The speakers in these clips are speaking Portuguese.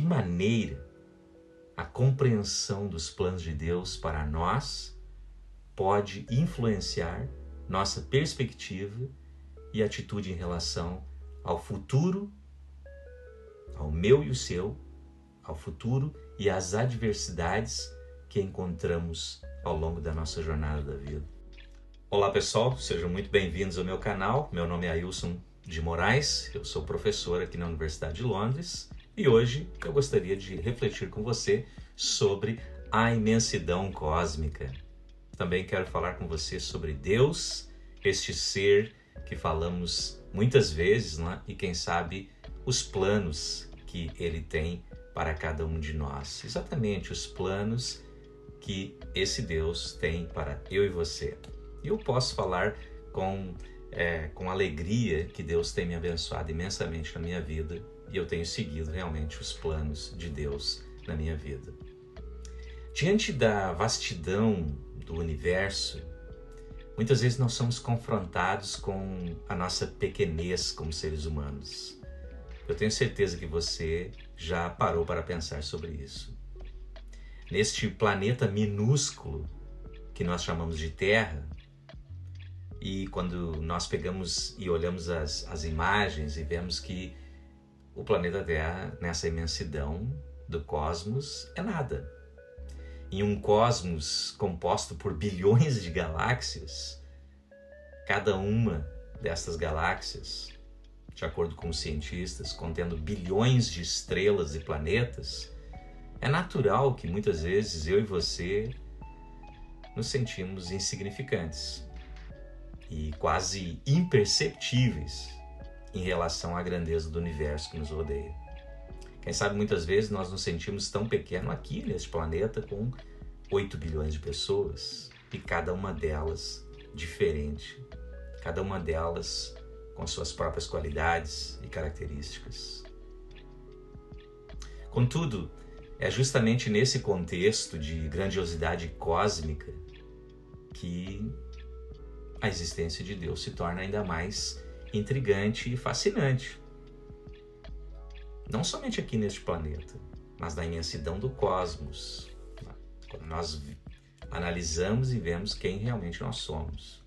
maneira a compreensão dos planos de Deus para nós pode influenciar nossa perspectiva e atitude em relação ao futuro, ao meu e o seu, ao futuro e às adversidades que encontramos ao longo da nossa jornada da vida. Olá pessoal, sejam muito bem-vindos ao meu canal. Meu nome é Ailson de Moraes, eu sou professor aqui na Universidade de Londres e hoje eu gostaria de refletir com você sobre a imensidão cósmica. Também quero falar com você sobre Deus, este ser que falamos muitas vezes, né? E quem sabe os planos que Ele tem para cada um de nós. Exatamente os planos que esse Deus tem para eu e você. E eu posso falar com alegria que Deus tem me abençoado imensamente na minha vida e eu tenho seguido realmente os planos de Deus na minha vida. Diante da vastidão do universo, muitas vezes nós somos confrontados com a nossa pequenez como seres humanos. Eu tenho certeza que você já parou para pensar sobre isso. Neste planeta minúsculo que nós chamamos de Terra, e quando nós pegamos e olhamos as imagens e vemos que o planeta Terra, nessa imensidão do cosmos, é nada. Em um cosmos composto por bilhões de galáxias, cada uma dessas galáxias, de acordo com os cientistas, contendo bilhões de estrelas e planetas, é natural que muitas vezes eu e você nos sentimos insignificantes e quase imperceptíveis em relação à grandeza do universo que nos rodeia. Quem sabe muitas vezes nós nos sentimos tão pequenos aqui neste planeta com 8 bilhões de pessoas e cada uma delas diferente, cada uma delas com suas próprias qualidades e características. Contudo, é justamente nesse contexto de grandiosidade cósmica que a existência de Deus se torna ainda mais intrigante e fascinante. Não somente aqui neste planeta, mas na imensidão do cosmos, quando nós analisamos e vemos quem realmente nós somos.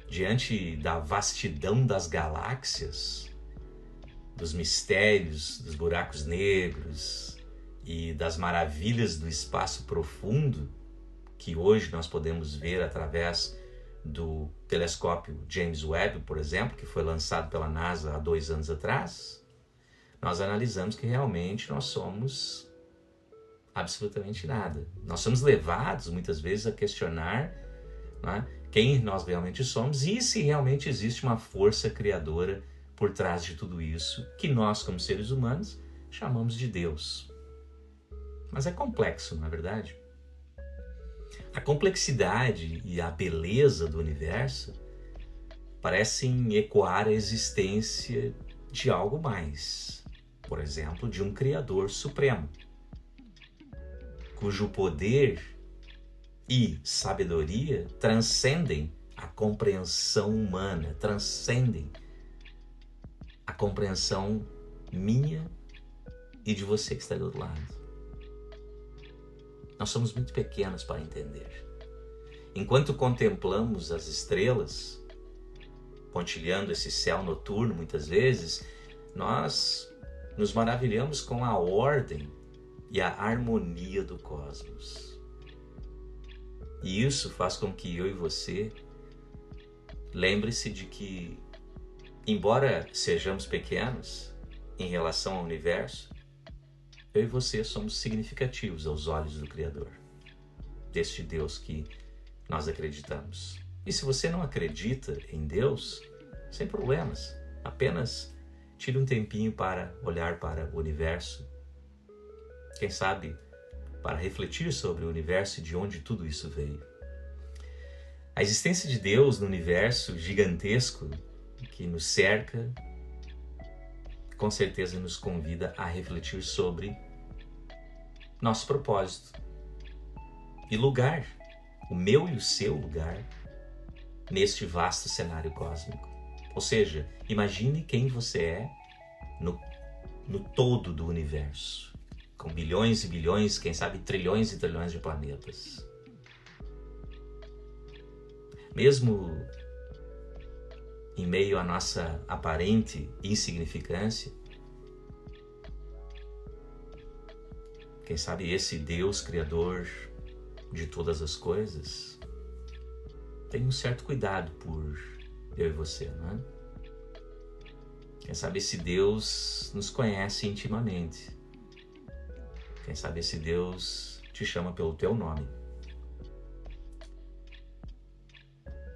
Diante da vastidão das galáxias, dos mistérios, dos buracos negros e das maravilhas do espaço profundo, que hoje nós podemos ver através do telescópio James Webb, por exemplo, que foi lançado pela NASA há 2 anos atrás, nós analisamos que realmente nós somos absolutamente nada. Nós somos levados muitas vezes a questionar, né, quem nós realmente somos e se realmente existe uma força criadora por trás de tudo isso, que nós, como seres humanos, chamamos de Deus. Mas é complexo, não é verdade? A complexidade e a beleza do universo parecem ecoar a existência de algo mais. Por exemplo, de um Criador Supremo, cujo poder e sabedoria transcendem a compreensão humana, transcendem a compreensão minha e de você que está do outro lado. Nós somos muito pequenos para entender. Enquanto contemplamos as estrelas, pontilhando esse céu noturno muitas vezes, nós nos maravilhamos com a ordem e a harmonia do cosmos. E isso faz com que eu e você lembre-se de que, embora sejamos pequenos em relação ao universo, eu e você somos significativos aos olhos do Criador, deste Deus que nós acreditamos. E se você não acredita em Deus, sem problemas, apenas tire um tempinho para olhar para o universo, quem sabe para refletir sobre o universo e de onde tudo isso veio. A existência de Deus no universo gigantesco que nos cerca, com certeza nos convida a refletir sobre nosso propósito e lugar, o meu e o seu lugar neste vasto cenário cósmico. Ou seja, imagine quem você é no todo do universo, com bilhões e bilhões, quem sabe trilhões e trilhões de planetas. Mesmo em meio à nossa aparente insignificância, quem sabe esse Deus Criador de todas as coisas tem um certo cuidado por eu e você, não é? Quem sabe esse Deus nos conhece intimamente. Quem sabe esse Deus te chama pelo teu nome.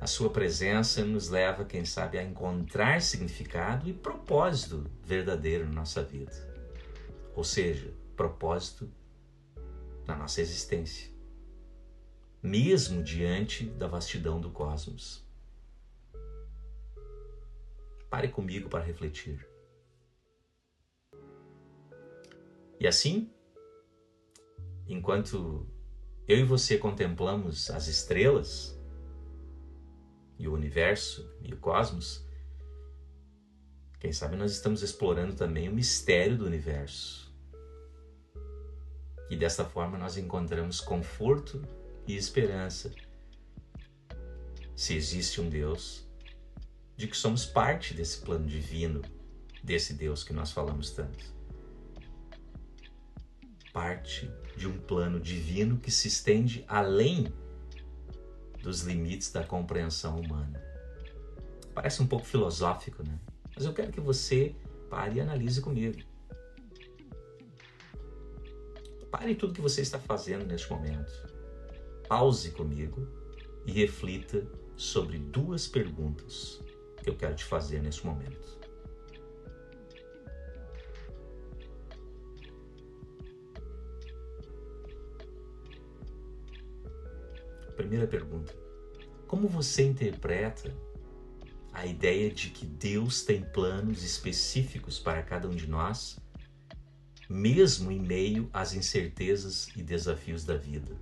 A sua presença nos leva, quem sabe, a encontrar significado e propósito verdadeiro na nossa vida. Ou seja, propósito na nossa existência, mesmo diante da vastidão do cosmos. Pare comigo para refletir. E assim, enquanto eu e você contemplamos as estrelas e o universo e o cosmos, quem sabe nós estamos explorando também o mistério do universo. E desta forma nós encontramos conforto e esperança, se existe um Deus, de que somos parte desse plano divino, desse Deus que nós falamos tanto. Parte de um plano divino que se estende além dos limites da compreensão humana. Parece um pouco filosófico, né? Mas eu quero que você pare e analise comigo. Pare tudo que você está fazendo neste momento. Pause comigo e reflita sobre duas perguntas que eu quero te fazer neste momento. Primeira pergunta: como você interpreta a ideia de que Deus tem planos específicos para cada um de nós, mesmo em meio às incertezas e desafios da vida?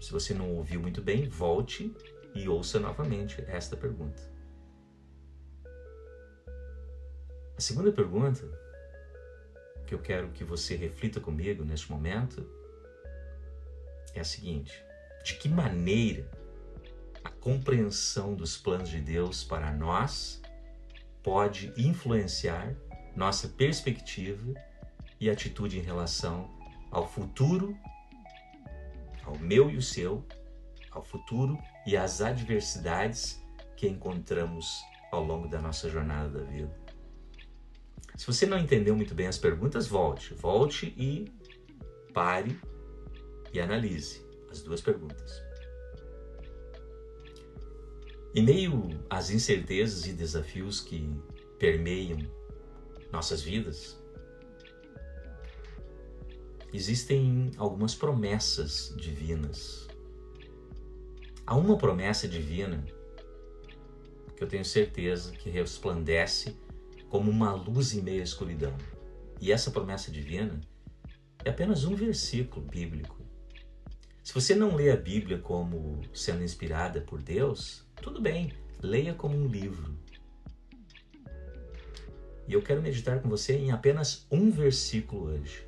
Se você não ouviu muito bem, volte e ouça novamente esta pergunta. A segunda pergunta que eu quero que você reflita comigo neste momento é a seguinte: de que maneira a compreensão dos planos de Deus para nós pode influenciar nossa perspectiva e atitude em relação ao futuro, ao meu e o seu, ao futuro e às adversidades que encontramos ao longo da nossa jornada da vida? Se você não entendeu muito bem as perguntas, volte e pare e analise as duas perguntas. Em meio às incertezas e desafios que permeiam nossas vidas, existem algumas promessas divinas. Há uma promessa divina que eu tenho certeza que resplandece como uma luz em meio à escuridão. E essa promessa divina é apenas um versículo bíblico. Se você não lê a Bíblia como sendo inspirada por Deus, tudo bem, leia como um livro. E eu quero meditar com você em apenas um versículo hoje.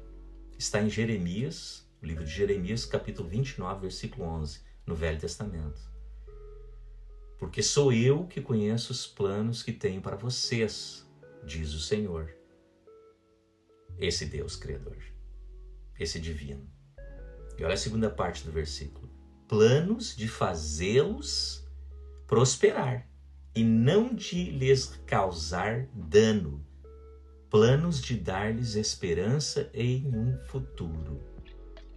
Está em Jeremias, o livro de Jeremias, capítulo 29, versículo 11, no Velho Testamento. Porque sou eu que conheço os planos que tenho para vocês, diz o Senhor. Esse Deus Criador, esse divino. E olha a segunda parte do versículo. Planos de fazê-los prosperar e não de lhes causar dano. Planos de dar-lhes esperança em um futuro.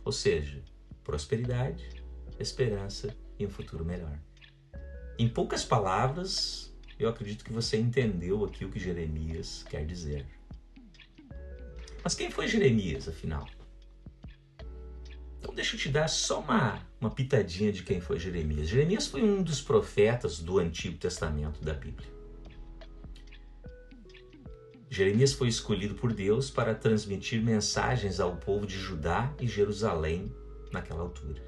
Ou seja, prosperidade, esperança e um futuro melhor. Em poucas palavras, eu acredito que você entendeu aqui o que Jeremias quer dizer. Mas quem foi Jeremias, afinal? Então deixa eu te dar só uma pitadinha de quem foi Jeremias. Jeremias foi um dos profetas do Antigo Testamento da Bíblia. Jeremias foi escolhido por Deus para transmitir mensagens ao povo de Judá e Jerusalém naquela altura.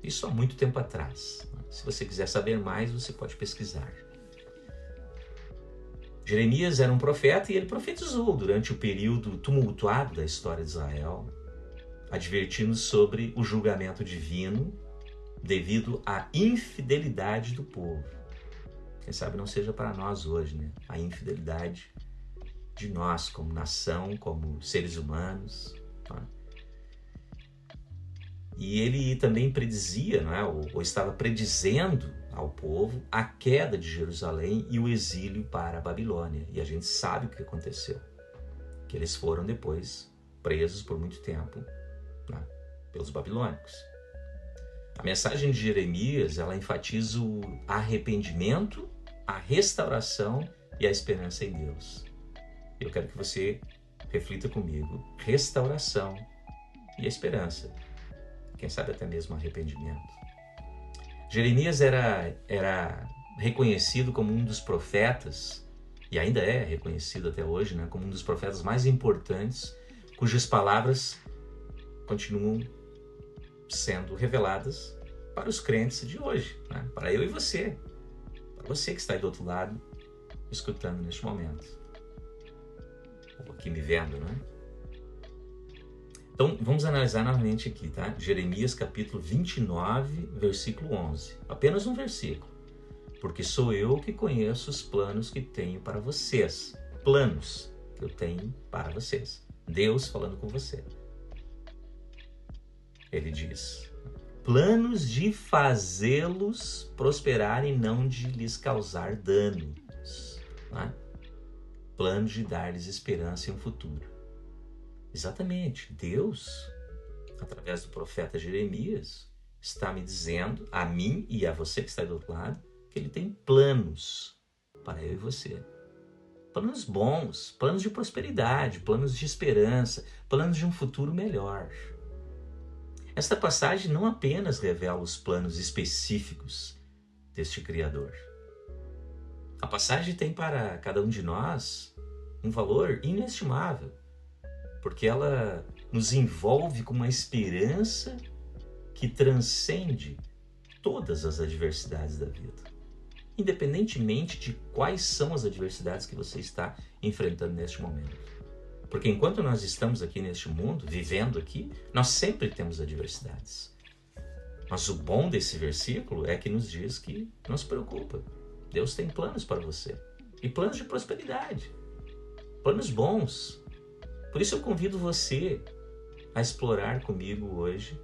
Isso há muito tempo atrás. Se você quiser saber mais, você pode pesquisar. Jeremias era um profeta e ele profetizou durante o período tumultuado da história de Israel, advertindo sobre o julgamento divino devido à infidelidade do povo. Quem sabe não seja para nós hoje, né? A infidelidade de nós como nação, como seres humanos. Tá? E ele também predizia, não é? ou estava predizendo ao povo a queda de Jerusalém e o exílio para a Babilônia. E a gente sabe o que aconteceu. Que eles foram depois presos por muito tempo, né? Pelos babilônicos. A mensagem de Jeremias, ela enfatiza o arrependimento, a restauração e a esperança em Deus. Eu quero que você reflita comigo. Restauração e a esperança. Quem sabe até mesmo arrependimento. Jeremias era reconhecido como um dos profetas, e ainda é reconhecido até hoje, né, como um dos profetas mais importantes, cujas palavras continuam sendo reveladas para os crentes de hoje, né? Para eu e você, para você que está aí do outro lado, escutando neste momento, ou aqui me vendo, né? Então, vamos analisar novamente aqui, tá? Jeremias capítulo 29, versículo 11. Apenas um versículo. Porque sou eu que conheço os planos que tenho para vocês. Planos que eu tenho para vocês. Deus falando com você. Ele diz: planos de fazê-los prosperar e não de lhes causar danos. Né? Planos de dar-lhes esperança e um futuro. Exatamente. Deus, através do profeta Jeremias, está me dizendo, a mim e a você que está do outro lado, que ele tem planos para eu e você. Planos bons, planos de prosperidade, planos de esperança, planos de um futuro melhor. Esta passagem não apenas revela os planos específicos deste Criador. A passagem tem para cada um de nós um valor inestimável, porque ela nos envolve com uma esperança que transcende todas as adversidades da vida, independentemente de quais são as adversidades que você está enfrentando neste momento. Porque enquanto nós estamos aqui neste mundo, vivendo aqui, nós sempre temos adversidades. Mas o bom desse versículo é que nos diz que não se preocupa. Deus tem planos para você. E planos de prosperidade. Planos bons. Por isso eu convido você a explorar comigo hoje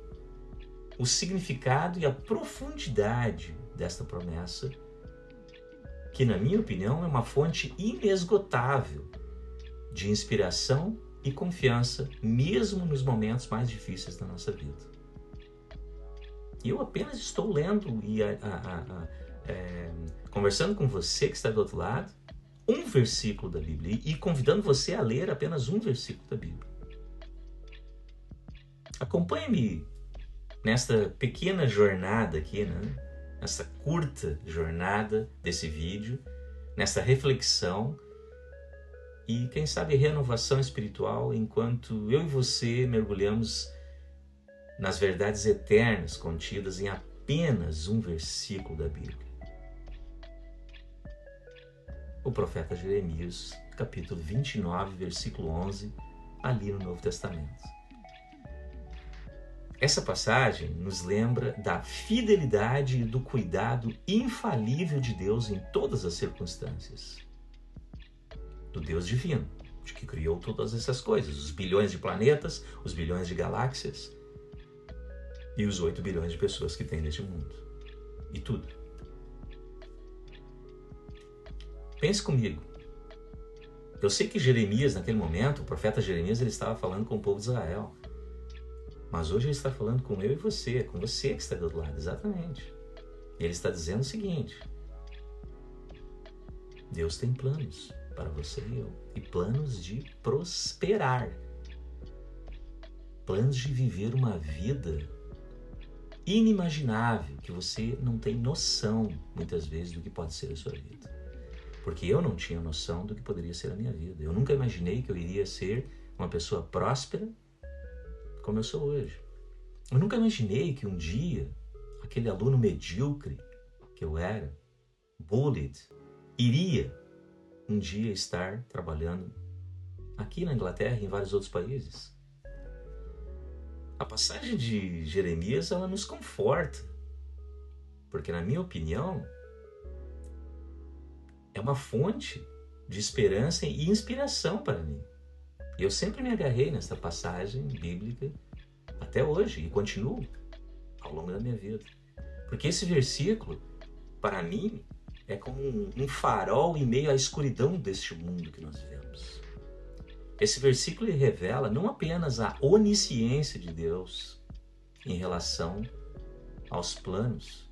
o significado e a profundidade desta promessa, que, na minha opinião, é uma fonte inesgotável de inspiração e confiança, mesmo nos momentos mais difíceis da nossa vida. E eu apenas estou lendo e conversando com você que está do outro lado, um versículo da Bíblia e convidando você a ler apenas um versículo da Bíblia. Acompanhe-me nesta pequena jornada aqui, né? Nessa curta jornada desse vídeo, nessa reflexão e, quem sabe, renovação espiritual enquanto eu e você mergulhamos nas verdades eternas contidas em apenas um versículo da Bíblia. O profeta Jeremias, capítulo 29, versículo 11, ali no Novo Testamento. Essa passagem nos lembra da fidelidade e do cuidado infalível de Deus em todas as circunstâncias. Do Deus divino, de que criou todas essas coisas, os bilhões de planetas, os bilhões de galáxias e os 8 bilhões de pessoas que tem neste mundo. E tudo. Pense comigo. Eu sei que Jeremias, naquele momento, o profeta Jeremias, ele estava falando com o povo de Israel. Mas hoje ele está falando com eu e você, com você que está do outro lado, exatamente. E ele está dizendo o seguinte: Deus tem planos para você e eu, e planos de prosperar, planos de viver uma vida inimaginável, que você não tem noção, muitas vezes, do que pode ser a sua vida. Porque eu não tinha noção do que poderia ser a minha vida. Eu nunca imaginei que eu iria ser uma pessoa próspera como eu sou hoje. Eu nunca imaginei que um dia aquele aluno medíocre que eu era, bullied, iria um dia estar trabalhando aqui na Inglaterra e em vários outros países. A passagem de Jeremias, ela nos conforta, porque, na minha opinião, é uma fonte de esperança e inspiração para mim. Eu sempre me agarrei nessa passagem bíblica até hoje e continuo ao longo da minha vida. Porque esse versículo, para mim, é como um farol em meio à escuridão deste mundo que nós vivemos. Esse versículo revela não apenas a onisciência de Deus em relação aos planos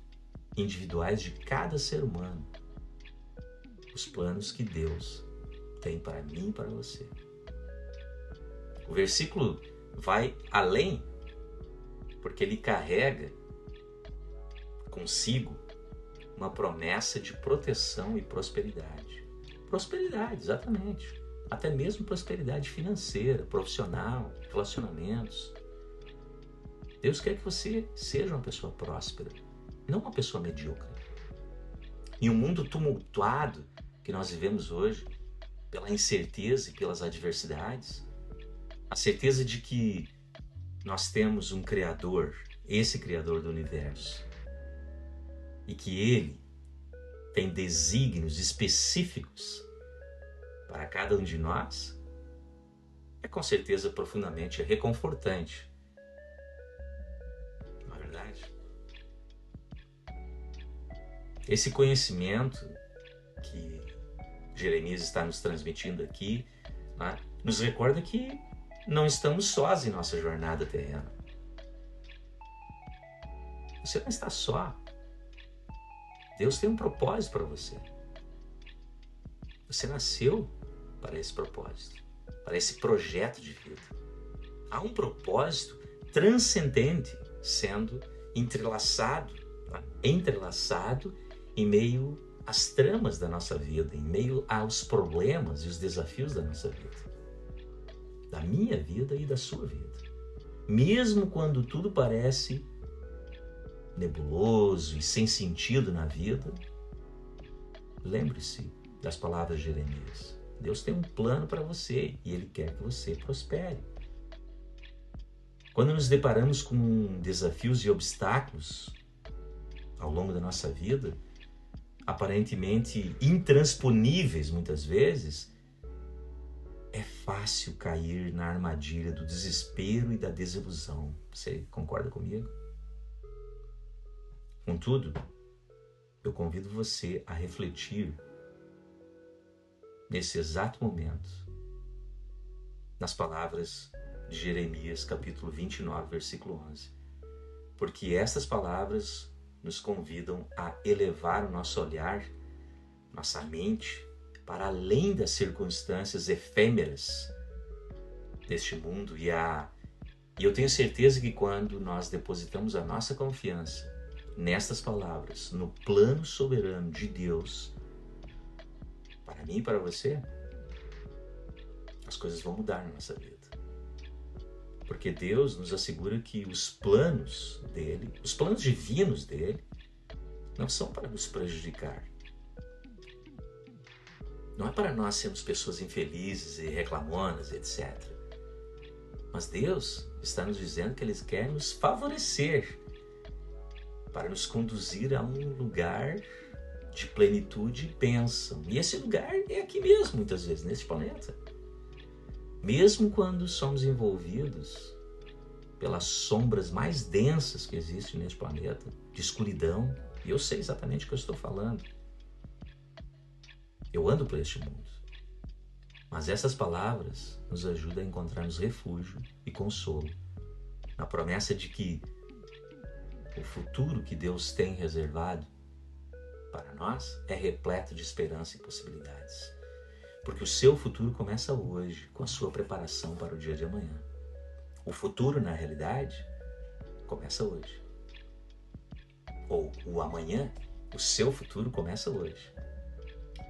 individuais de cada ser humano, os planos que Deus tem para mim e para você. O versículo vai além, porque ele carrega consigo uma promessa de proteção e prosperidade. Prosperidade, exatamente. Até mesmo prosperidade financeira, profissional, relacionamentos. Deus quer que você seja uma pessoa próspera, não uma pessoa medíocre. Em um mundo tumultuado que nós vivemos hoje, pela incerteza e pelas adversidades, a certeza de que nós temos um Criador, esse Criador do universo, e que Ele tem desígnios específicos para cada um de nós, é com certeza profundamente reconfortante. Não é verdade? Esse conhecimento que Jeremias está nos transmitindo aqui, né, nos recorda que não estamos sós em nossa jornada terrena. Você não está só. Deus tem um propósito para você. Você nasceu para esse propósito, para esse projeto de vida. Há um propósito transcendente sendo entrelaçado em meio às tramas da nossa vida, em meio aos problemas e os desafios da nossa vida, da minha vida e da sua vida. Mesmo quando tudo parece nebuloso e sem sentido na vida, lembre-se das palavras de Jeremias. Deus tem um plano para você e Ele quer que você prospere. Quando nos deparamos com desafios e obstáculos ao longo da nossa vida, aparentemente intransponíveis muitas vezes, é fácil cair na armadilha do desespero e da desilusão. Você concorda comigo? Contudo, eu convido você a refletir nesse exato momento nas palavras de Jeremias, capítulo 29, versículo 11. Porque estas palavras nos convidam a elevar o nosso olhar, nossa mente, para além das circunstâncias efêmeras deste mundo. E eu tenho certeza que quando nós depositamos a nossa confiança nestas palavras, no plano soberano de Deus, para mim e para você, as coisas vão mudar na nossa vida. Porque Deus nos assegura que os planos dele, os planos divinos dele, não são para nos prejudicar. Não é para nós sermos pessoas infelizes e reclamonas, etc. Mas Deus está nos dizendo que Ele quer nos favorecer para nos conduzir a um lugar de plenitude e bênção. E esse lugar é aqui mesmo, muitas vezes, neste planeta. Mesmo quando somos envolvidos pelas sombras mais densas que existem neste planeta, de escuridão, e eu sei exatamente o que eu estou falando. Eu ando por este mundo. Mas essas palavras nos ajudam a encontrarmos refúgio e consolo na promessa de que o futuro que Deus tem reservado para nós é repleto de esperança e possibilidades. Porque o seu futuro começa hoje, com a sua preparação para o dia de amanhã. O futuro, na realidade, começa hoje. Ou o amanhã, o seu futuro começa hoje.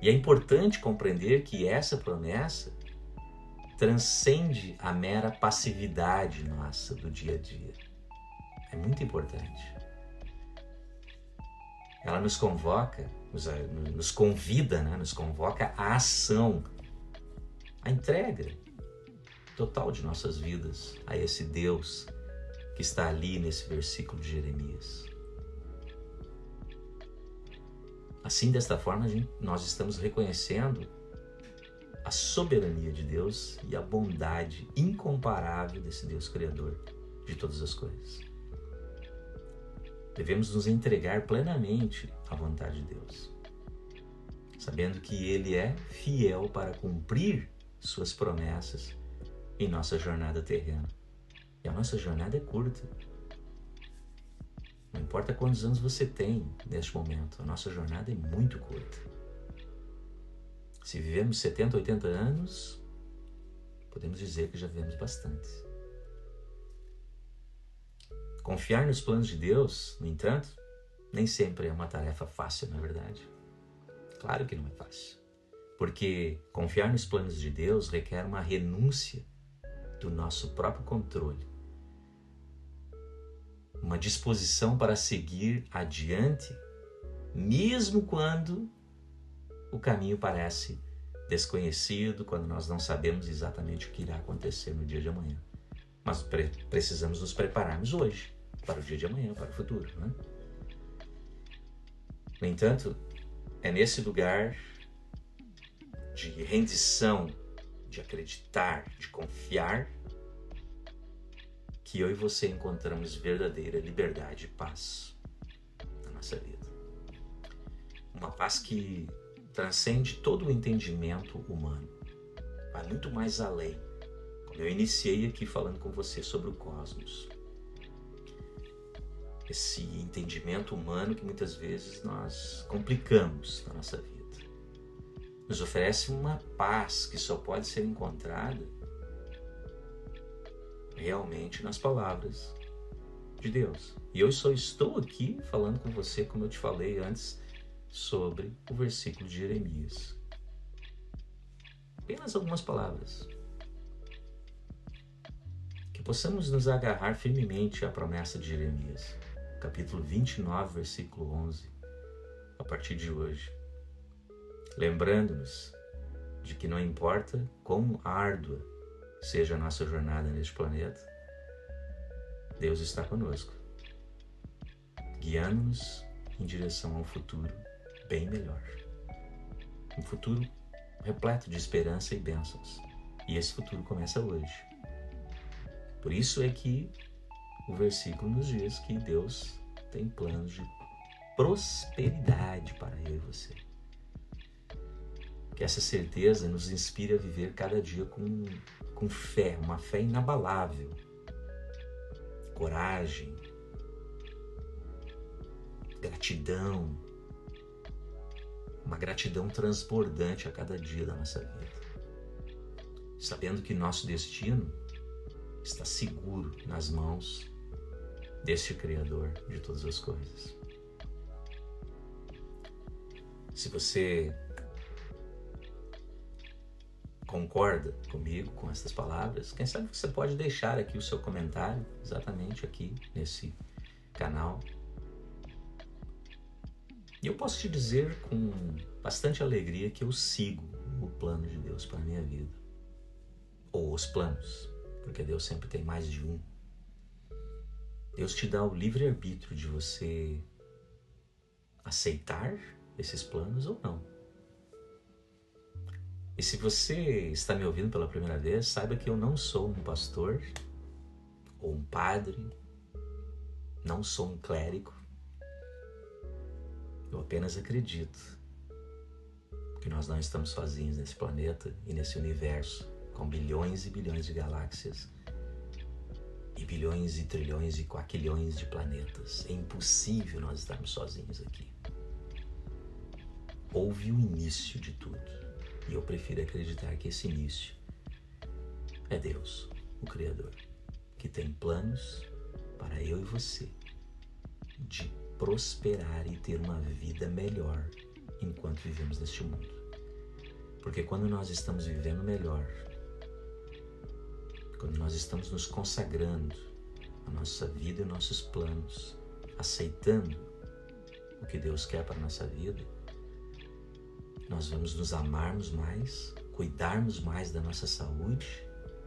E é importante compreender que essa promessa transcende a mera passividade nossa do dia a dia. É muito importante. ela nos convoca, nos convida, né? Nos convoca à ação, à entrega total de nossas vidas a esse Deus que está ali nesse versículo de Jeremias. Assim, desta forma, nós estamos reconhecendo a soberania de Deus e a bondade incomparável desse Deus Criador de todas as coisas. Devemos nos entregar plenamente à vontade de Deus, sabendo que Ele é fiel para cumprir suas promessas em nossa jornada terrena. E a nossa jornada é curta. Não importa quantos anos você tem neste momento, a nossa jornada é muito curta. Se vivemos 70, 80 anos, podemos dizer que já vivemos bastante. Confiar nos planos de Deus, no entanto, nem sempre é uma tarefa fácil, não é verdade? Claro que não é fácil. Porque confiar nos planos de Deus requer uma renúncia do nosso próprio controle. Uma disposição para seguir adiante, mesmo quando o caminho parece desconhecido, quando nós não sabemos exatamente o que irá acontecer no dia de amanhã. Mas precisamos nos prepararmos hoje para o dia de amanhã, para o futuro, né? No entanto, é nesse lugar de rendição, de acreditar, de confiar, que eu e você encontramos verdadeira liberdade e paz na nossa vida. Uma paz que transcende todo o entendimento humano, vai muito mais além. Como eu iniciei aqui falando com você sobre o cosmos, esse entendimento humano que muitas vezes nós complicamos na nossa vida, nos oferece uma paz que só pode ser encontrada realmente nas palavras de Deus. E eu só estou aqui falando com você, como eu te falei antes, sobre o versículo de Jeremias. Apenas algumas palavras. Que possamos nos agarrar firmemente à promessa de Jeremias, capítulo 29, versículo 11, a partir de hoje. Lembrando-nos de que não importa quão árdua seja a nossa jornada neste planeta, Deus está conosco, guiando-nos em direção a um futuro bem melhor. Um futuro repleto de esperança e bênçãos. E esse futuro começa hoje. Por isso é que o versículo nos diz que Deus tem planos de prosperidade para eu e você. Que essa certeza nos inspire a viver cada dia com fé, uma fé inabalável, coragem, gratidão, uma gratidão transbordante a cada dia da nossa vida, sabendo que nosso destino está seguro nas mãos deste Criador de todas as coisas. Se você concorda comigo com essas palavras, quem sabe você pode deixar aqui o seu comentário, exatamente aqui nesse canal. E eu posso te dizer com bastante alegria que eu sigo o plano de Deus para a minha vida. Ou os planos, porque Deus sempre tem mais de um. Deus te dá o livre-arbítrio de você aceitar esses planos ou não. E se você está me ouvindo pela primeira vez, saiba que eu não sou um pastor ou um padre, não sou um clérigo. Eu apenas acredito que nós não estamos sozinhos nesse planeta e nesse universo, com bilhões e bilhões de galáxias e bilhões e trilhões e quaquilhões de planetas. É impossível nós estarmos sozinhos aqui. Houve o início de tudo. E eu prefiro acreditar que esse início é Deus, o Criador, que tem planos para eu e você de prosperar e ter uma vida melhor enquanto vivemos neste mundo. Porque quando nós estamos vivendo melhor, quando nós estamos nos consagrando a nossa vida e nossos planos, aceitando o que Deus quer para a nossa vida, nós vamos nos amarmos mais, cuidarmos mais da nossa saúde,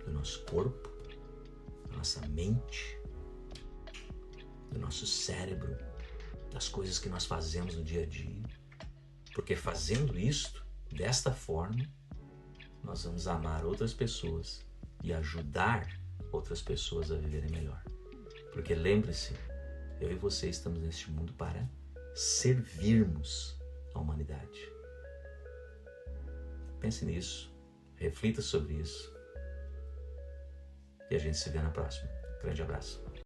do nosso corpo, da nossa mente, do nosso cérebro, das coisas que nós fazemos no dia a dia. Porque fazendo isto, desta forma, nós vamos amar outras pessoas e ajudar outras pessoas a viverem melhor. Porque lembre-se, eu e você estamos neste mundo para servirmos a humanidade. Pense nisso, reflita sobre isso e a gente se vê na próxima. Grande abraço.